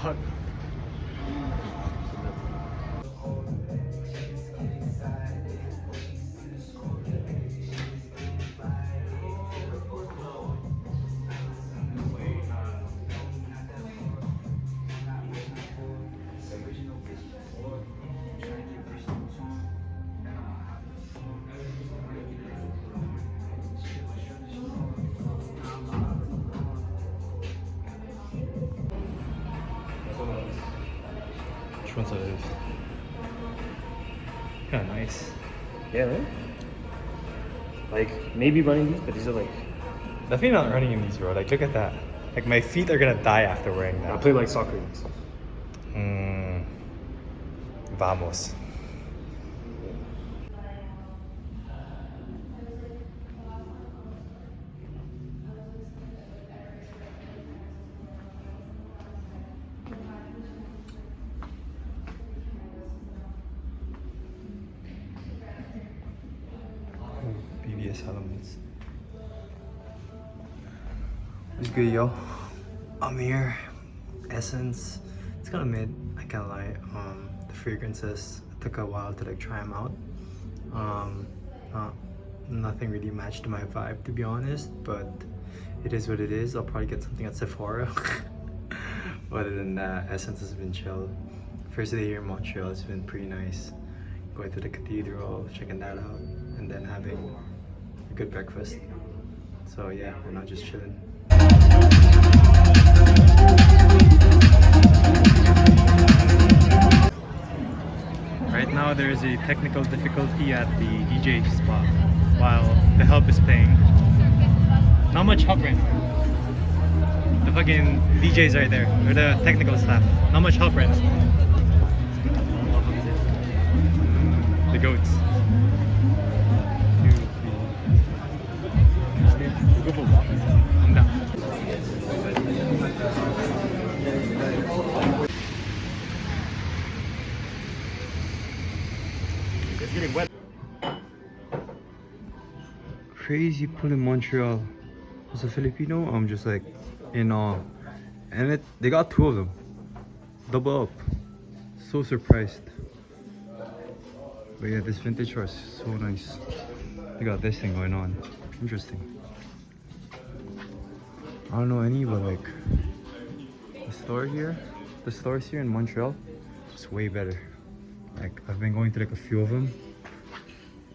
fuck? Which ones are those? Kinda nice. Yeah, right? Like, maybe running these, but these are like... Definitely not running in these, bro. Like, look at that. Like, my feet are gonna die after wearing I that. play like soccer. Vamos. BBS elements. What's good, yo? I'm here. Essence. It's kind of mid. I can't lie. The fragrances, it took a while to like try them out. Nothing really matched my vibe, to be honest. But it is what it is. I'll probably get something at Sephora. Other than that, Essence has been chill. First day here in Montreal, it's been pretty nice. Going to the cathedral, checking that out, and then having a good breakfast. So yeah, we're not just chilling. Right now there is a technical difficulty at the DJ spot while the help is playing. Not much help right now. The fucking DJs right there, or the technical staff. Not much help right now. The goats. 2, 3. Go for a walk. I'm down. It's getting wet. Crazy pull in Montreal. As a Filipino, I'm just like in awe. And they got 2 of them. Double up. So surprised. But yeah, this vintage car is so nice. They got this thing going on. Interesting. I don't know any, but like the stores here in Montreal, it's way better. Like I've been going to like a few of them,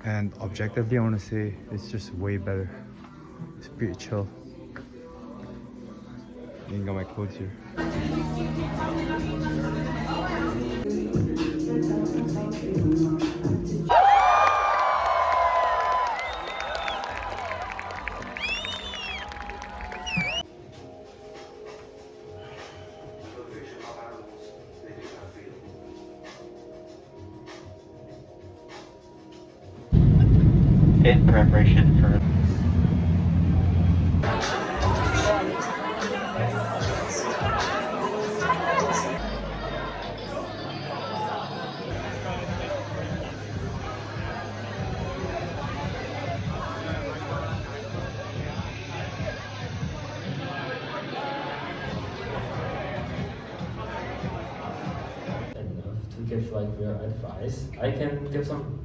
and objectively I want to say it's just way better. It's pretty chill. I even got my clothes here. In preparation for to give like real advice. I can give some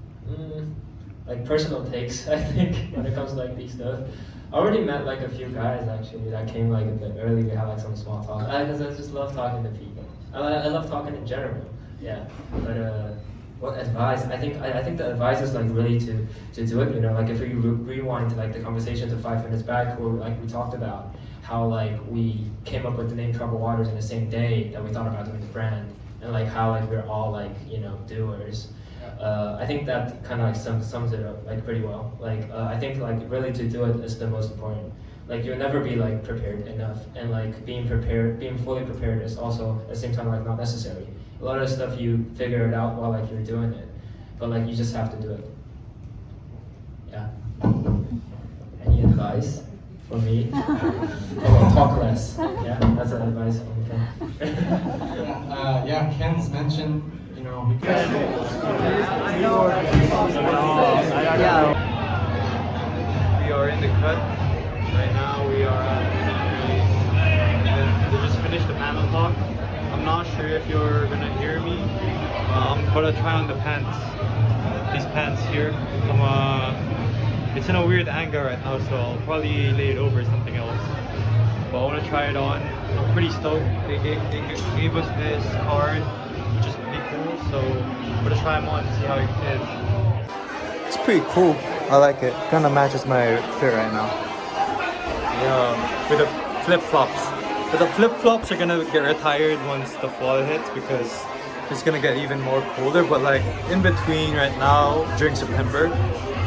like personal takes, I think, when it comes to like these stuff. I already met like a few guys actually that came like a bit early. We had like some small talk. Because I just love talking to people. I love talking in general. Yeah. But what advice? I think the advice is like really to do it. You know, like if we rewind to like the conversation to 5 minutes back, where like we talked about how like we came up with the name Troubled Waters in the same day that we thought about doing the brand, and like how like we're all like doers. I think that kind of like sums it up like pretty well. Like I think like really to do it is the most important. Like you'll never be like prepared enough, and like being fully prepared is also at the same time like not necessary. A lot of stuff you figure it out while like you're doing it, but like you just have to do it. Yeah. Any advice for me? Talk less. Yeah, that's an advice from Ken. Yeah, Ken's mentioned, we are in the cut. Right now we are at they just finished the panel talk. I'm not if you're gonna hear me. I'm gonna try on the pants. These pants here. It's in a weird angle right now, so I'll probably lay it over something else. But I want to try it on. I'm pretty stoked. They gave us this card, which is pretty cool. So I'm gonna try them on and see how it is. It's pretty cool. I like it. Kind of matches my fit right now. Yeah, with the flip-flops. But the flip-flops are gonna get retired once the fall hits because it's gonna get even more colder. But like in between right now, during September,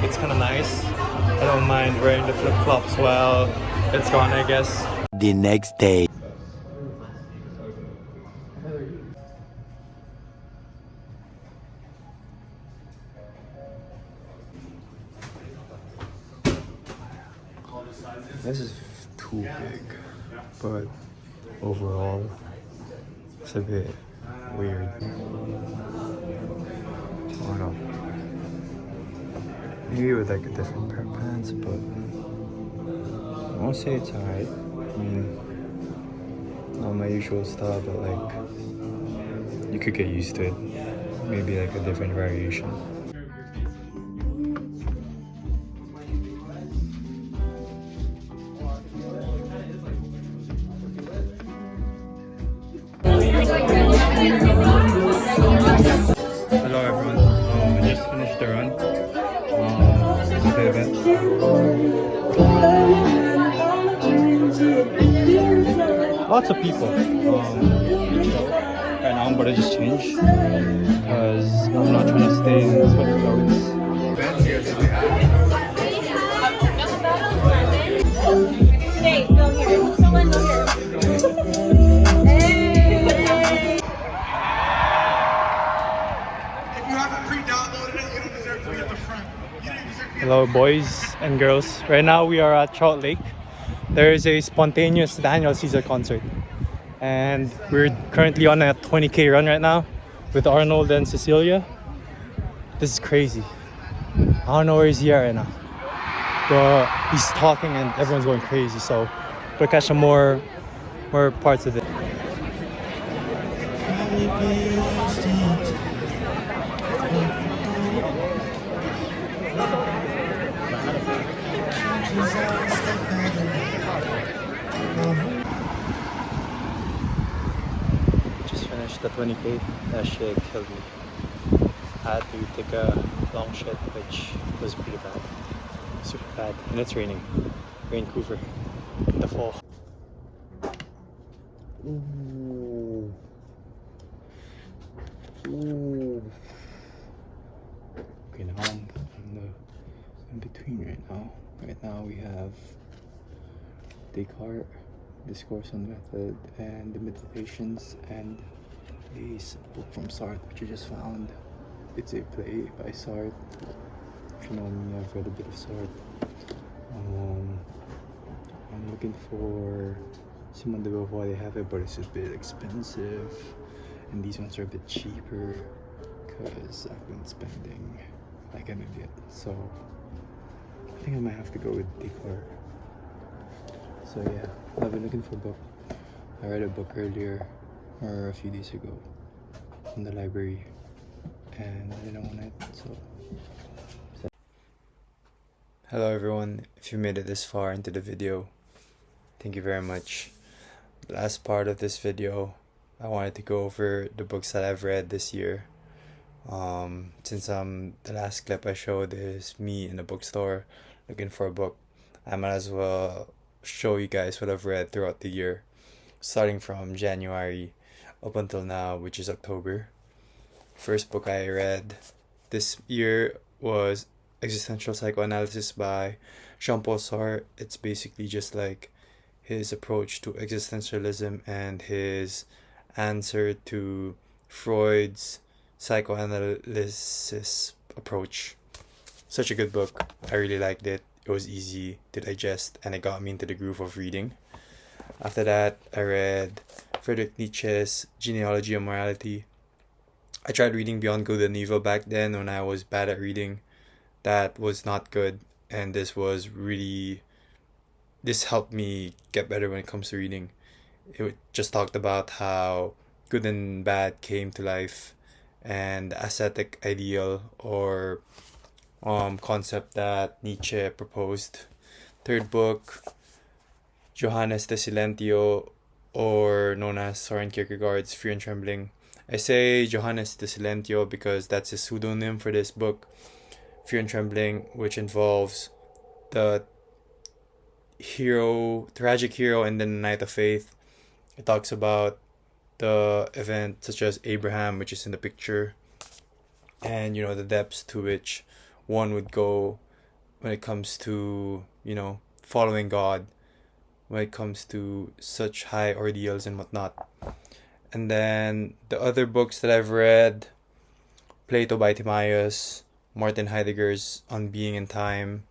it's kind of nice. I don't mind wearing the flip-flops while it's gone, I guess. The next day. This is too big, but overall, it's a bit weird. I don't know. Maybe with like a different pair of pants, but I won't say it's alright. I mean, not my usual style, but like, you could get used to it. Maybe like a different variation. Hello everyone, I just finished the run. It's a bit event. Lots of people. Right now I'm gonna just change because I'm not trying to stay in sweaty clothes. Hey, go here. Someone go here. Hello boys and girls. Right now we are at Trout Lake. There is a spontaneous Daniel Caesar concert. And we're currently on a 20k run right now with Arnold and Cecilia. This is crazy. I don't know where he's at right now. But he's talking and everyone's going crazy, so we'll catch some more parts of it. Just finished the 20k. That shit killed me. I had to take a long shit, which was pretty bad. Super bad. And it's raining. Vancouver in the fall. Ooh. Ooh. Okay, now I'm in between right now. Right now we have Descartes, Discourse on Method, and the Meditations, and a book from Sartre, which I just found. It's a play by Sartre. If you know me, I've read a bit of Sartre. I'm looking for Simone de Beauvoir. They have it, but it's a bit expensive, and these ones are a bit cheaper because I've been spending like an idiot. So I think I might have to go with Descartes. So yeah, I've been looking for a book. I read a book earlier, or a few days ago, in the library, and I didn't want it, so. Hello everyone, if you made it this far into the video, thank you very much. The last part of this video, I wanted to go over the books that I've read this year. Since the last clip I showed is me in the bookstore looking for a book, I might as well show you guys what I've read throughout the year, starting from January up until now, which is October. First book I read this year was Existential Psychoanalysis by Jean-Paul Sartre. It's basically just like his approach to existentialism and his answer to Freud's psychoanalysis approach. Such a good book. I really liked it. It was easy to digest and it got me into the groove of reading. After that, I read Friedrich Nietzsche's Genealogy of Morality. I tried reading Beyond Good and Evil back then when I was bad at reading. That was not good, and this helped me get better when it comes to reading. It just talked about how good and bad came to life, and the ascetic ideal or concept that Nietzsche proposed. Third book, Johannes de Silentio, or known as Soren Kierkegaard's Fear and Trembling. I say Johannes de Silentio because that's his pseudonym for this book, Fear and Trembling, which involves the tragic hero, and then the Knight of Faith. It talks about the event such as Abraham, which is in the picture, and the depths to which one would go when it comes to following God, when it comes to such high ordeals and whatnot. And then the other books that I've read, Plato by Timaeus, Martin Heidegger's On Being and Time.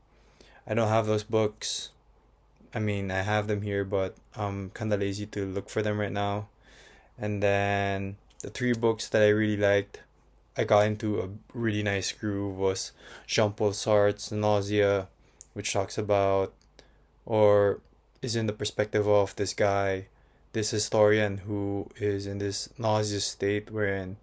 I don't have those books. I mean, I have them here, but I'm kind of lazy to look for them right now. And then the three books that I really liked, I got into a really nice groove, was Jean-Paul Sartre's Nausea, which talks about, or is in the perspective of this guy, this historian who is in this nauseous state wherein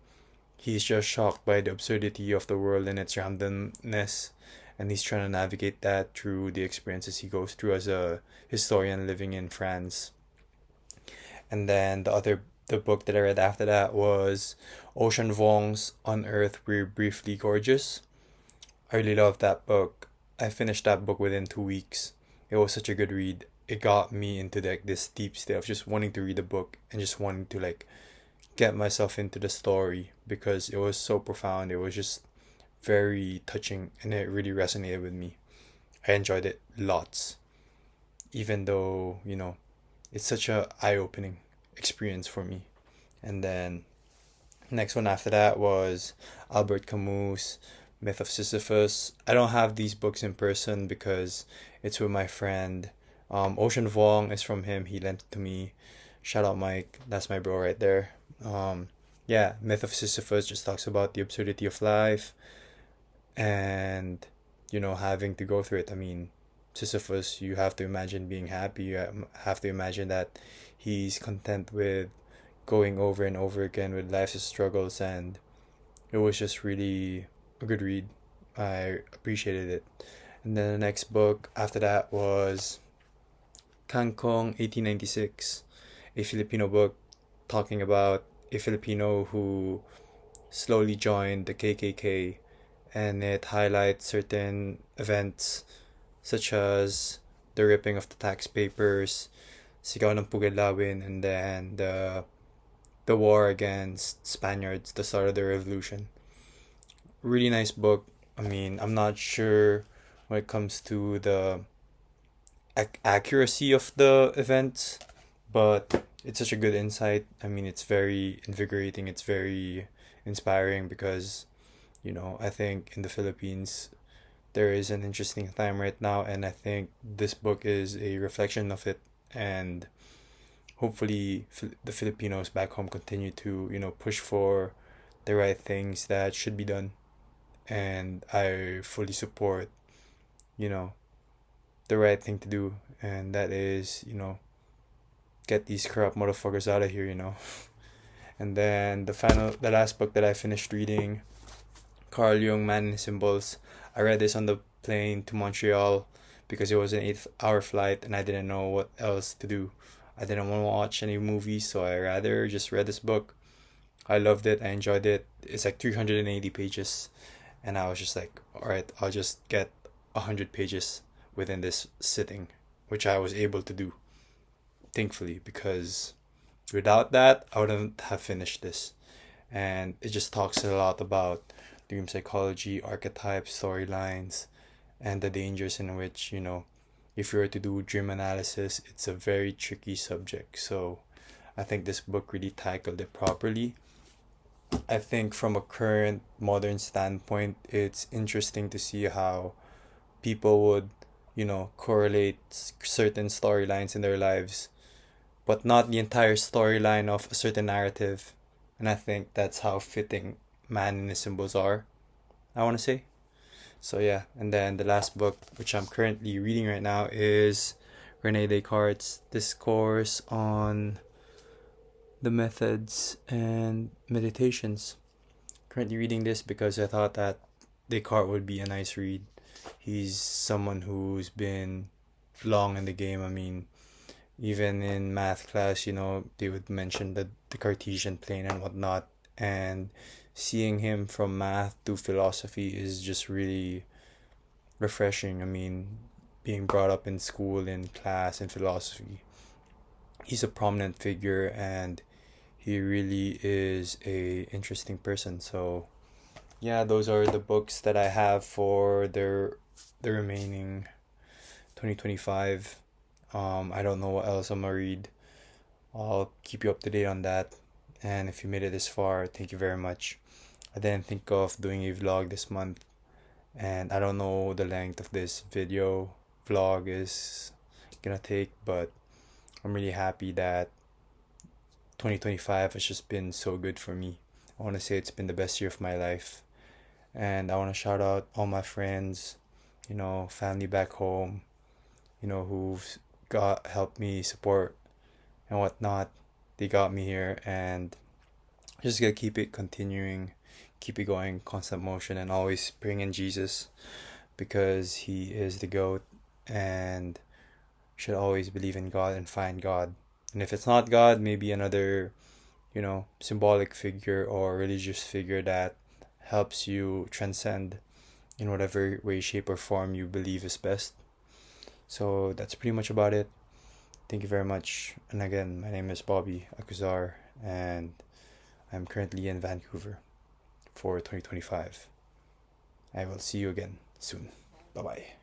he's just shocked by the absurdity of the world and its randomness, and he's trying to navigate that through the experiences he goes through as a historian living in France. And then the book that I read after that was Ocean Vuong's On Earth We're Briefly Gorgeous. I really loved that book. I finished that book within 2 weeks. It was such a good read. It got me into this deep state of just wanting to read a book and just wanting to get myself into the story, because it was so profound. It was just very touching and it really resonated with me. I enjoyed it lots, even though it's such a eye-opening experience for me. And then next one after that was Albert Camus' Myth of Sisyphus. I don't have these books in person because it's with my friend. Ocean Vuong is from him. He lent it to me. Shout out Mike. That's my bro right there. Yeah, Myth of Sisyphus just talks about the absurdity of life and having to go through it. I mean, Sisyphus, you have to imagine being happy. You have to imagine that he's content with going over and over again with life's struggles, and it was just really a good read. I appreciated it. And then the next book after that was Kangkong 1896, a Filipino book talking about a Filipino who slowly joined the KKK, and it highlights certain events such as the ripping of the tax papers, Sigaw ng Pugilawin, and then the war against Spaniards, the start of the revolution. Really nice book. I mean, I'm not sure when it comes to the accuracy of the events, but it's such a good insight. I mean, it's very invigorating. It's very inspiring because, I think in the Philippines, there is an interesting time right now, and I think this book is a reflection of it. And hopefully, the Filipinos back home continue to, push for the right things that should be done. And I fully support, the right thing to do, and that is, get these corrupt motherfuckers out of here, And then the last book that I finished reading, Carl Jung, Man and His Symbols. I read this on the plane to Montreal because it was an 8-hour flight and I didn't know what else to do. I didn't want to watch any movies, so I rather just read this book. I loved it. I enjoyed it. It's 380 pages, and I was just like, all right, I'll just get 100 pages within this sitting, which I was able to do, thankfully, because without that, I wouldn't have finished this. And it just talks a lot about dream psychology, archetypes, storylines, and the dangers in which, if you were to do dream analysis, it's a very tricky subject. So I think this book really tackled it properly. I think from a current modern standpoint, it's interesting to see how people would, correlate certain storylines in their lives, but not the entire storyline of a certain narrative. And I think that's how fitting Man and His Symbols are, I want to say. So yeah, and then the last book, which I'm currently reading right now, is Rene Descartes' Discourse on the methods and meditations. Currently reading this because I thought that Descartes would be a nice read. He's someone who's been long in the game. I mean, even in math class, they would mention the Cartesian plane and whatnot. And seeing him from math to philosophy is just really refreshing. I mean, being brought up in school, in class, in philosophy, he's a prominent figure and he really is a interesting person. So yeah, those are the books that I have for the remaining 2025. I don't know what else I'm gonna read. I'll keep you up to date on that. And if you made it this far, thank you very much. I didn't think of doing a vlog this month, and I don't know the length of this video vlog is gonna take, but I'm really happy that 2025 has just been so good for me. I want to say it's been the best year of my life, and I want to shout out all my friends, family back home, who've got helped me support and whatnot. They got me here, and just gotta keep it continuing, keep it going, constant motion, and always bring in Jesus because he is the GOAT, and should always believe in God and find God. And if it's not God, maybe another, symbolic figure or religious figure that helps you transcend in whatever way, shape, or form you believe is best. So that's pretty much about it. Thank you very much. And again, my name is Bobby Acuzar, and I'm currently in Vancouver for 2025. I will see you again soon. Bye bye.